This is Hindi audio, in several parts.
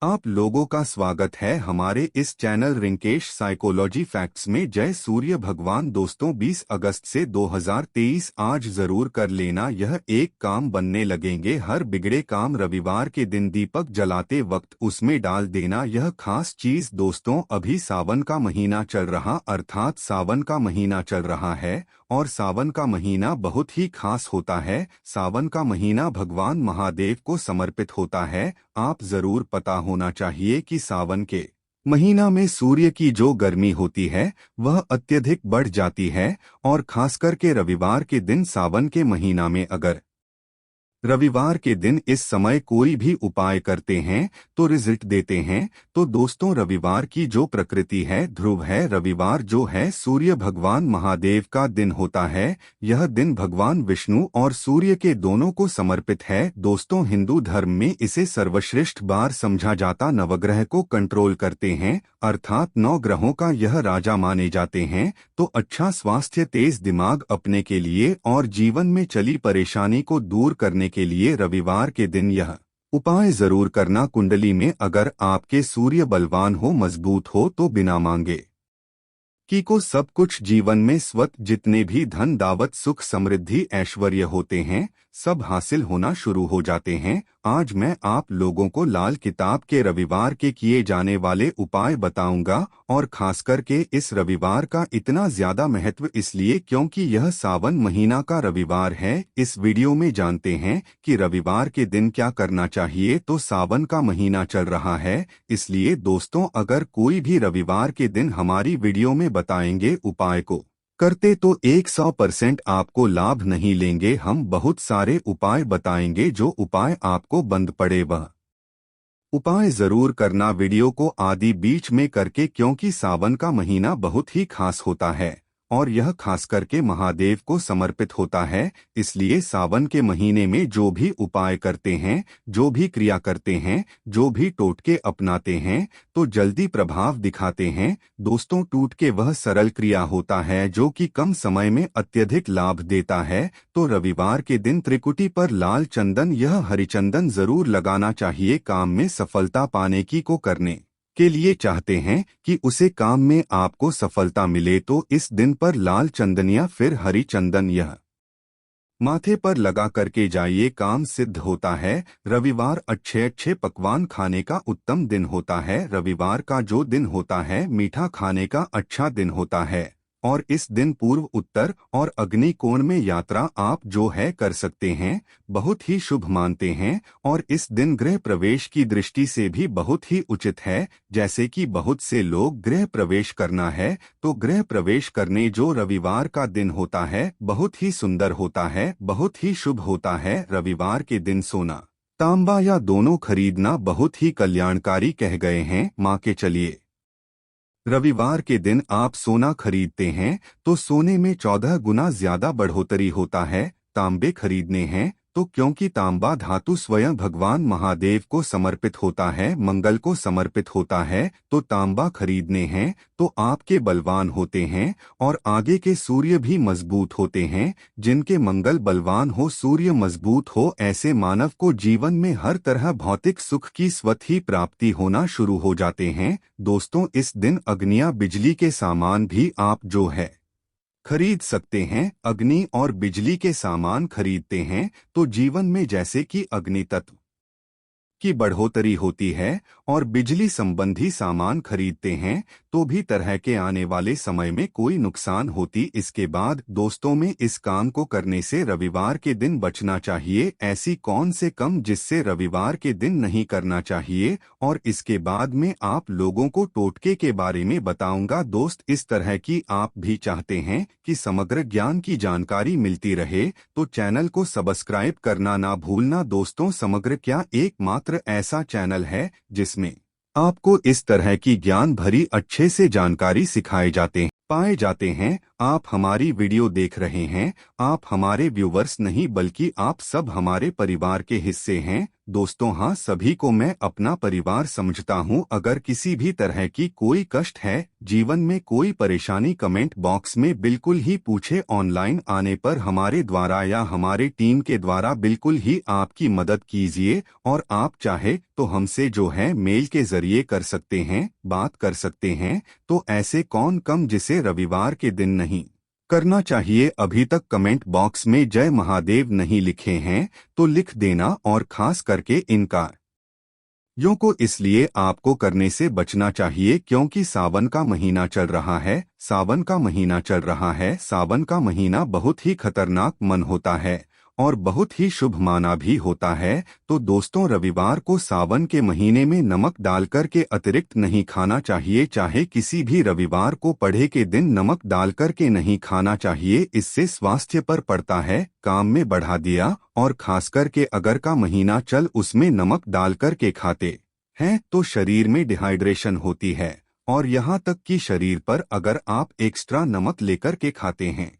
आप लोगों का स्वागत है हमारे इस चैनल रिंकेश साइकोलॉजी फैक्ट्स में। जय सूर्य भगवान। दोस्तों 20 अगस्त से 2023 आज जरूर कर लेना यह एक काम बनने लगेंगे। हर बिगड़े काम रविवार के दिन दीपक जलाते वक्त उसमें डाल देना यह खास चीज। दोस्तों अभी सावन का महीना चल रहा अर्थात सावन का महीना चल रहा है और सावन का महीना बहुत ही खास होता है। सावन का महीना भगवान महादेव को समर्पित होता है। आप जरूर पता होना चाहिए कि सावन के महीना में सूर्य की जो गर्मी होती है वह अत्यधिक बढ़ जाती है और खासकर के रविवार के दिन सावन के महीना में अगर रविवार के दिन इस समय कोई भी उपाय करते हैं तो रिजल्ट देते हैं। तो दोस्तों रविवार की जो प्रकृति है ध्रुव है। रविवार जो है सूर्य भगवान महादेव का दिन होता है। यह दिन भगवान विष्णु और सूर्य के दोनों को समर्पित है। दोस्तों हिंदू धर्म में इसे सर्वश्रेष्ठ बार समझा जाता। नवग्रह को कंट्रोल करते हैं अर्थात 9 ग्रहों का यह राजा माने जाते हैं। तो अच्छा स्वास्थ्य तेज दिमाग अपने के लिए और जीवन में चली परेशानी को दूर करने के लिए रविवार के दिन यह उपाय जरूर करना। कुंडली में अगर आपके सूर्य बलवान हो मजबूत हो तो बिना मांगे को सब कुछ जीवन में स्वत जितने भी धन दावत सुख समृद्धि ऐश्वर्य होते हैं सब हासिल होना शुरू हो जाते हैं। आज मैं आप लोगों को लाल किताब के रविवार के किए जाने वाले उपाय बताऊंगा और खासकर के इस रविवार का इतना ज्यादा महत्व इसलिए क्योंकि यह सावन महीना का रविवार है। इस वीडियो में जानते हैं कि रविवार के दिन क्या करना चाहिए। तो सावन का महीना चल रहा है इसलिए दोस्तों अगर कोई भी रविवार के दिन हमारी वीडियो में बताएंगे उपाय को करते तो 100% आपको लाभ नहीं लेंगे। हम बहुत सारे उपाय बताएंगे जो उपाय आपको बंद पड़े वह उपाय जरूर करना। वीडियो को आदि बीच में करके क्योंकि सावन का महीना बहुत ही खास होता है और यह खास करके महादेव को समर्पित होता है। इसलिए सावन के महीने में जो भी उपाय करते हैं जो भी क्रिया करते हैं जो भी टोटके अपनाते हैं तो जल्दी प्रभाव दिखाते हैं। दोस्तों टूटके वह सरल क्रिया होता है जो कि कम समय में अत्यधिक लाभ देता है। तो रविवार के दिन त्रिकुटी पर लाल चंदन यह हरिचंदन जरूर लगाना चाहिए। काम में सफलता पाने की को करने के लिए चाहते हैं कि उसे काम में आपको सफलता मिले तो इस दिन पर लाल चंदन या फिर हरी चंदन यह माथे पर लगा करके जाइए काम सिद्ध होता है। रविवार अच्छे अच्छे पकवान खाने का उत्तम दिन होता है। रविवार का जो दिन होता है मीठा खाने का अच्छा दिन होता है और इस दिन पूर्व उत्तर और अग्नि कोण में यात्रा आप जो है कर सकते हैं बहुत ही शुभ मानते हैं और इस दिन गृह प्रवेश की दृष्टि से भी बहुत ही उचित है। जैसे कि बहुत से लोग गृह प्रवेश करना है तो गृह प्रवेश करने जो रविवार का दिन होता है बहुत ही सुंदर होता है बहुत ही शुभ होता है। रविवार के दिन सोना तांबा या दोनों खरीदना बहुत ही कल्याणकारी कह गए हैं। माँ के चलिए रविवार के दिन आप सोना खरीदते हैं तो सोने में 14 गुना ज्यादा बढ़ोतरी होता है। तांबे खरीदने हैं तो क्योंकि तांबा धातु स्वयं भगवान महादेव को समर्पित होता है मंगल को समर्पित होता है। तो तांबा खरीदने हैं तो आपके बलवान होते हैं और आगे के सूर्य भी मजबूत होते हैं। जिनके मंगल बलवान हो सूर्य मजबूत हो ऐसे मानव को जीवन में हर तरह भौतिक सुख की स्वतः ही प्राप्ति होना शुरू हो जाते हैं। दोस्तों इस दिन अग्नियां बिजली के सामान भी आप जो है खरीद सकते हैं। अग्नि और बिजली के सामान खरीदते हैं तो जीवन में जैसे कि अग्नि तत्व की बढ़ोतरी होती है और बिजली संबंधी सामान खरीदते हैं तो भी तरह के आने वाले समय में कोई नुकसान होती। इसके बाद दोस्तों में इस काम को करने से रविवार के दिन बचना चाहिए। ऐसी कौन से कम जिससे रविवार के दिन नहीं करना चाहिए और इसके बाद में आप लोगों को टोटके के बारे में बताऊंगा। दोस्त इस तरह की आप भी चाहते हैं कि समग्र ज्ञान की जानकारी मिलती रहे तो चैनल को सब्सक्राइब करना ना भूलना। दोस्तों समग्र क्या एकमात्र ऐसा चैनल है जिसमें आपको इस तरह की ज्ञान भरी अच्छे से जानकारी सिखाए जाते हैं पाए जाते हैं। आप हमारी वीडियो देख रहे हैं, आप हमारे व्यूवर्स नहीं बल्कि आप सब हमारे परिवार के हिस्से हैं। दोस्तों हाँ, सभी को मैं अपना परिवार समझता हूँ। अगर किसी भी तरह की कोई कष्ट है, जीवन में कोई परेशानी, कमेंट बॉक्स में बिल्कुल ही पूछे। ऑनलाइन आने पर हमारे द्वारा या हमारे टीम के द्वारा बिल्कुल ही आपकी मदद कीजिए। और आप चाहे तो हमसे जो है मेल के जरिए कर सकते हैं, बात कर सकते हैं। तो ऐसे कौन कम जिसे रविवार के दिन नहीं करना चाहिए। अभी तक कमेंट बॉक्स में जय महादेव नहीं लिखे हैं तो लिख देना। और खास करके इनकार यों को इसलिए आपको करने से बचना चाहिए क्योंकि सावन का महीना चल रहा है। सावन का महीना चल रहा है। सावन का महीना बहुत ही खतरनाक मन होता है और बहुत ही शुभ माना भी होता है। तो दोस्तों, रविवार को सावन के महीने में नमक डालकर के अतिरिक्त नहीं खाना चाहिए। चाहे किसी भी रविवार को पढ़े के दिन नमक डालकर के नहीं खाना चाहिए। इससे स्वास्थ्य पर पड़ता है, काम में बढ़ा दिया। और खासकर के अगर का महीना चल उसमें नमक डालकर के खाते हैं तो शरीर में डिहाइड्रेशन होती है। और यहाँ तक कि शरीर पर अगर आप एक्स्ट्रा नमक लेकर के खाते हैं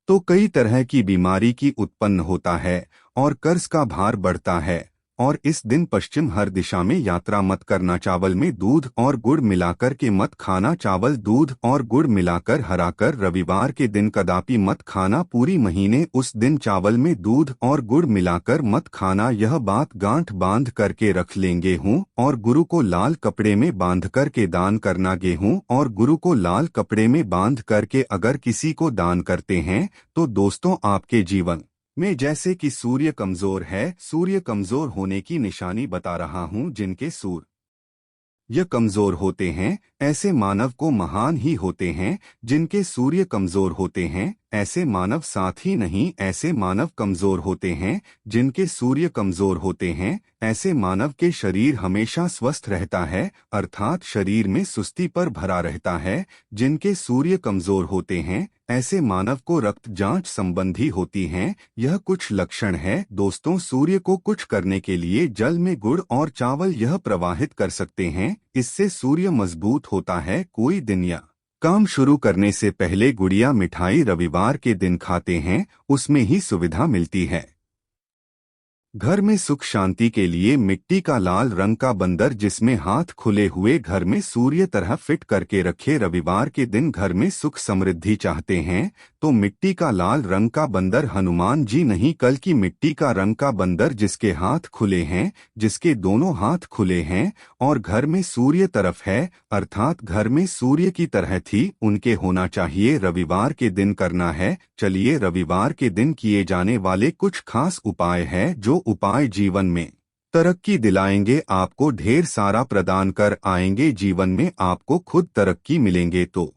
तो कई तरह की बीमारी की उत्पन्न होता है और कर्ज का भार बढ़ता है। और इस दिन पश्चिम हर दिशा में यात्रा मत करना। चावल में दूध और गुड़ मिलाकर के मत खाना। चावल, दूध और गुड़ मिलाकर हराकर रविवार के दिन कदापि मत खाना। पूरी महीने उस दिन चावल में दूध और गुड़ मिलाकर मत खाना। यह बात गांठ बांध करके रख लें। गेहूं और गुरु को लाल कपड़े में बांध करके दान करना। गेहूं और गुरु को लाल कपड़े में बांध करके अगर किसी को दान करते हैं तो दोस्तों आपके जीवन में जैसे कि सूर्य कमजोर है, सूर्य कमजोर होने की निशानी बता रहा हूं। जिनके सूर्य ये कमजोर होते हैं ऐसे मानव को महान ही होते हैं। जिनके सूर्य कमजोर होते हैं ऐसे मानव साथ ही नहीं, ऐसे मानव कमजोर होते हैं। जिनके सूर्य कमजोर होते हैं ऐसे मानव के शरीर हमेशा स्वस्थ रहता है, अर्थात शरीर में सुस्ती पर भरा रहता है। जिनके सूर्य कमजोर होते हैं ऐसे मानव को रक्त जांच संबंधी होती हैं। यह कुछ लक्षण है। दोस्तों, सूर्य को कुछ करने के लिए जल में गुड़ और चावल यह प्रवाहित कर सकते हैं। इससे सूर्य मजबूत होता है। कोई दिन या काम शुरू करने से पहले गुड़िया मिठाई रविवार के दिन खाते हैं, उसमें ही सुविधा मिलती है। घर में सुख शांति के लिए मिट्टी का लाल रंग का बंदर जिसमें हाथ खुले हुए घर में सूर्य तरह फिट करके रखे। रविवार के दिन घर में सुख समृद्धि चाहते हैं तो मिट्टी का लाल रंग का बंदर, हनुमान जी नहीं कल की मिट्टी का रंग का बंदर जिसके हाथ खुले हैं, जिसके दोनों हाथ खुले हैं और घर में सूर्य तरफ है, अर्थात घर में सूर्य की तरह थी, उनके होना चाहिए। रविवार के दिन करना है। चलिए, रविवार के दिन किए जाने वाले कुछ खास उपाय हैं जो उपाय जीवन में तरक्की दिलाएंगे, आपको ढेर सारा प्रदान कर आएंगे। जीवन में आपको खुद तरक्की मिलेंगे। तो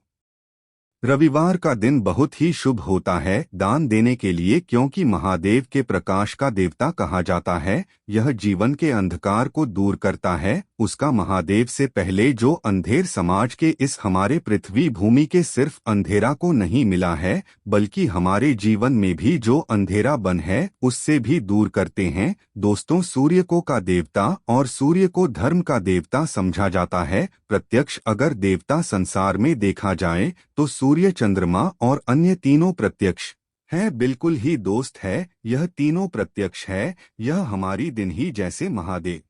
रविवार का दिन बहुत ही शुभ होता है दान देने के लिए, क्योंकि महादेव के प्रकाश का देवता कहा जाता है। यह जीवन के अंधकार को दूर करता है। उसका महादेव से पहले जो अंधेर समाज के इस हमारे पृथ्वी भूमि के सिर्फ अंधेरा को नहीं मिला है, बल्कि हमारे जीवन में भी जो अंधेरा बन है उससे भी दूर करते हैं। दोस्तों, सूर्य को का देवता और सूर्य को धर्म का देवता समझा जाता है। प्रत्यक्ष अगर देवता संसार में देखा जाए तो सूर्य, चंद्रमा और अन्य तीनों प्रत्यक्ष है। बिल्कुल ही दोस्त है, यह तीनों प्रत्यक्ष है। यह हमारी दिन ही जैसे महादेव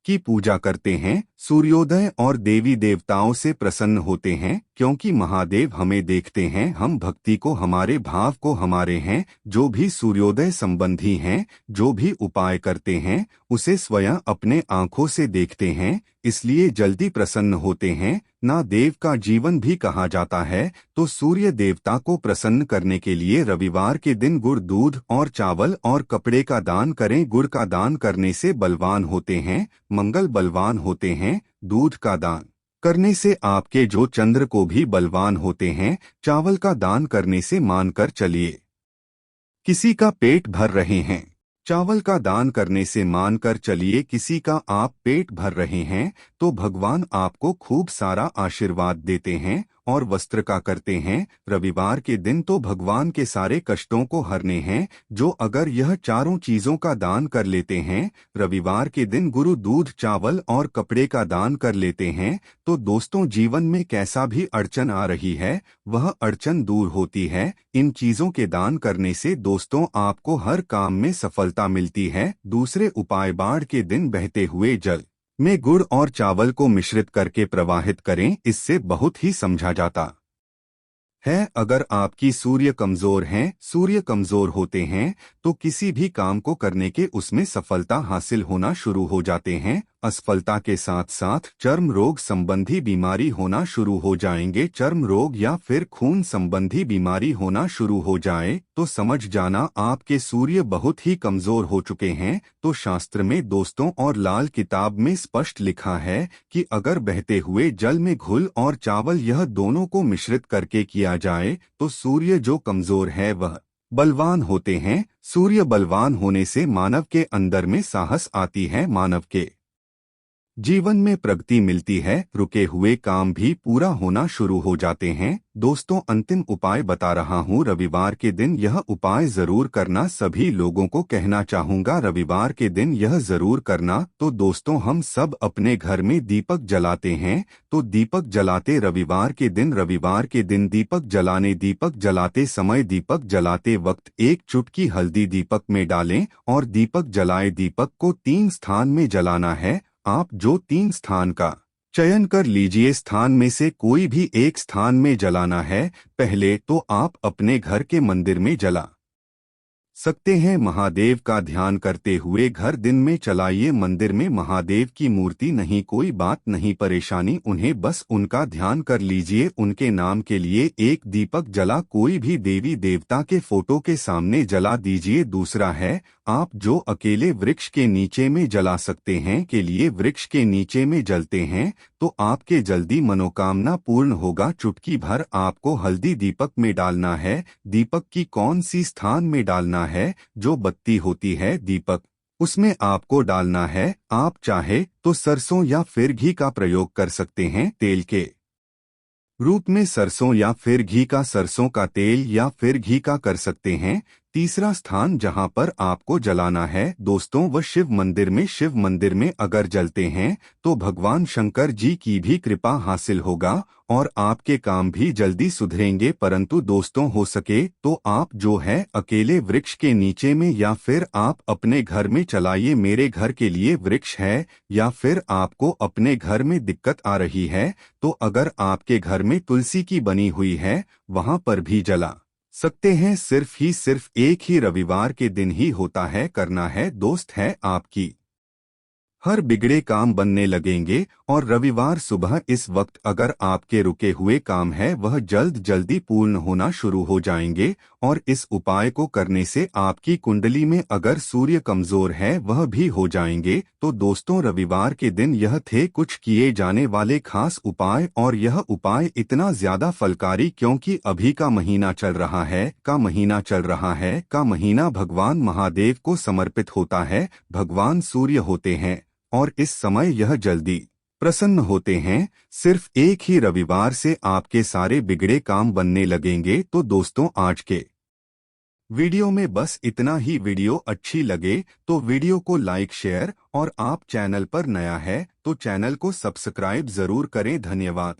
की पूजा करते हैं, सूर्योदय और देवी देवताओं से प्रसन्न होते हैं, क्योंकि महादेव हमें देखते हैं, हम भक्ति को, हमारे भाव को हमारे हैं। जो भी सूर्योदय संबंधी हैं, जो भी उपाय करते हैं उसे स्वयं अपने आंखों से देखते हैं, इसलिए जल्दी प्रसन्न होते हैं। ना देव का जीवन भी कहा जाता है। तो सूर्य देवता को प्रसन्न करने के लिए रविवार के दिन गुड़, दूध और चावल और कपड़े का दान करें। गुड़ का दान करने से बलवान होते हैं, मंगल बलवान होते हैं। दूध का दान करने से आपके जो चंद्र को भी बलवान होते हैं। चावल का दान करने से मानकर चलिए किसी का पेट भर रहे हैं। चावल का दान करने से मानकर चलिए किसी का आप पेट भर रहे हैं तो भगवान आपको खूब सारा आशीर्वाद देते हैं और वस्त्र का करते हैं। रविवार के दिन तो भगवान के सारे कष्टों को हरने हैं। जो अगर यह चारों चीजों का दान कर लेते हैं, रविवार के दिन गुरु दूध, चावल और कपड़े का दान कर लेते हैं, तो दोस्तों जीवन में कैसा भी अड़चन आ रही है वह अड़चन दूर होती है। इन चीजों के दान करने से दोस्तों आपको हर काम में सफलता मिलती है। दूसरे उपाय, बाढ़ के दिन बहते हुए जल में गुड़ और चावल को मिश्रित करके प्रवाहित करें। इससे बहुत ही समझा जाता है। अगर आपकी सूर्य कमजोर है, सूर्य कमजोर होते हैं तो किसी भी काम को करने के उसमें सफलता हासिल होना शुरू हो जाते हैं। असफलता के साथ साथ चर्म रोग संबंधी बीमारी होना शुरू हो जाएंगे। चर्म रोग या फिर खून संबंधी बीमारी होना शुरू हो जाए तो समझ जाना आपके सूर्य बहुत ही कमजोर हो चुके हैं। तो शास्त्र में दोस्तों और लाल किताब में स्पष्ट लिखा है कि अगर बहते हुए जल में घुल और चावल यह दोनों को मिश्रित करके किया जाए तो सूर्य जो कमजोर है वह बलवान होते हैं। सूर्य बलवान होने से मानव के अंदर में साहस आती है, मानव के जीवन में प्रगति मिलती है, रुके हुए काम भी पूरा होना शुरू हो जाते हैं। दोस्तों अंतिम उपाय बता रहा हूँ, रविवार के दिन यह उपाय जरूर करना। सभी लोगों को कहना चाहूँगा रविवार के दिन यह जरूर करना। तो दोस्तों हम सब अपने घर में दीपक जलाते हैं, तो दीपक जलाते रविवार के दिन दीपक जलाते समय, दीपक जलाते वक्त एक चुटकी हल्दी दीपक में डालें और दीपक जलाए। दीपक को 3 स्थान में जलाना है। आप जो 3 स्थान का चयन कर लीजिए, स्थान में से कोई भी एक स्थान में जलाना है। पहले तो आप अपने घर के मंदिर में जला सकते हैं। महादेव का ध्यान करते हुए घर दिन में चलाइए। मंदिर में महादेव की मूर्ति नहीं, कोई बात नहीं, परेशानी उन्हें बस उनका ध्यान कर लीजिए। उनके नाम के लिए एक दीपक जला कोई भी देवी देवता के फोटो के सामने जला दीजिए। दूसरा है, आप जो अकेले वृक्ष के नीचे में जला सकते हैं, के लिए वृक्ष के नीचे में जलते हैं तो आपके जल्दी मनोकामना पूर्ण होगा। चुटकी भर आपको हल्दी दीपक में डालना है। दीपक की कौन सी स्थान में डालना है? जो बत्ती होती है दीपक, उसमें आपको डालना है। आप चाहे तो सरसों या फिर घी का प्रयोग कर सकते हैं। तेल के रूप में सरसों या फिर घी का, सरसों का तेल या फिर घी का कर सकते हैं। तीसरा स्थान जहां पर आपको जलाना है दोस्तों वह शिव मंदिर में अगर जलते हैं तो भगवान शंकर जी की भी कृपा हासिल होगा और आपके काम भी जल्दी सुधरेंगे। परंतु दोस्तों हो सके तो आप जो है अकेले वृक्ष के नीचे में या फिर आप अपने घर में चलाइए। मेरे घर के लिए वृक्ष है या फिर आपको अपने घर में दिक्कत आ रही है तो अगर आपके घर में तुलसी की बनी हुई है वहां पर भी जला सकते हैं। सिर्फ एक ही रविवार के दिन ही होता है, करना है दोस्त है आपकी हर बिगड़े काम बनने लगेंगे। और रविवार सुबह इस वक्त अगर आपके रुके हुए काम है वह जल्दी पूर्ण होना शुरू हो जाएंगे। और इस उपाय को करने से आपकी कुंडली में अगर सूर्य कमजोर है वह भी हो जाएंगे। तो दोस्तों रविवार के दिन यह थे कुछ किए जाने वाले खास उपाय। और यह उपाय इतना ज्यादा फलकारी क्योंकि अभी का महीना चल रहा है, का महीना भगवान महादेव को समर्पित होता है। भगवान सूर्य होते हैं और इस समय यह जल्दी प्रसन्न होते हैं। सिर्फ एक ही रविवार से आपके सारे बिगड़े काम बनने लगेंगे। तो दोस्तों आज के वीडियो में बस इतना ही। वीडियो अच्छी लगे तो वीडियो को लाइक, शेयर और आप चैनल पर नया है तो चैनल को सब्सक्राइब जरूर करें। धन्यवाद।